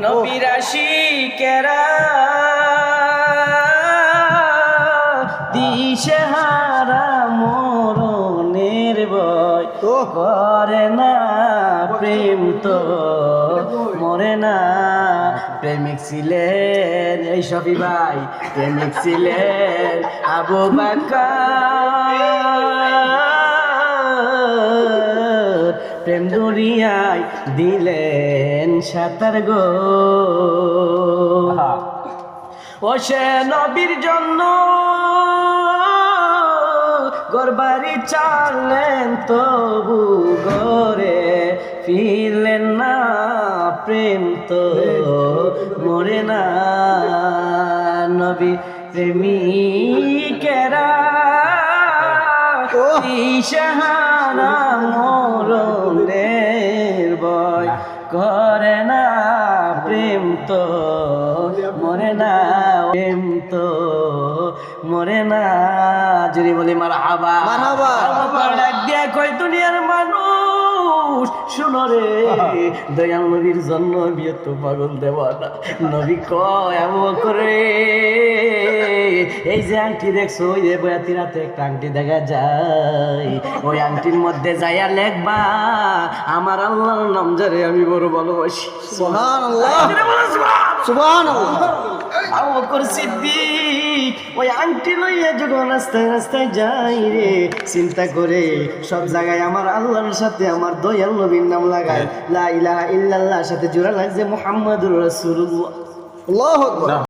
নবীর আশিকেরা দিশেহারা মরণের ভয় করে না, প্রেম তো মরে না। প্রেমিক ছিলেন এই শফি ভাই, প্রেমিক ছিলেন আবু বকর, প্রেম দরিয়ায় দিলেন সাঁতার গো। ও সে নবীর জন্য ঘরবাড়ি চালেন তবু ঘরে ফিরলেন না, প্রেম তো মরে না। নবী প্রেমিকেরা দিশেহারা মরণের ভয় করে না, প্রেম তো মরে না, প্রেম তো মরে না। যদি বলি মারহাবা মারহাবা, ডাক দিয়া কয় দুনিয়ার মানুষ শুনো রে, দয়াল নবীর জন্য বিয়ে তো পাগল দেওয়ানা। নবী কয় আবু বকর রে, এই যে আংটি দেখছো, ওই যে বয়াতির হাতে একটা আংটি দেখা যায়, ওই আংটির মধ্যে যাইয়া লেখবা আমার আল্লাহর নাম যারে আমি বড় ভালোবাসি। সুবহানাল্লাহ সুবহানাল্লাহ। আবু বকর সিদ্দিক ওই আংটি লইয়া যখন রাস্তায় রাস্তায় যাই রে, চিন্তা করে সব জায়গায় আমার আল্লাহর সাথে আমার দয়াল নবীর নাম লাগায়, লা ইলাহা ইল্লাল্লাহর সাথে জোড়া লাগছে মুহাম্মাদুর রাসূলুল্লাহ। আল্লাহু আকবার।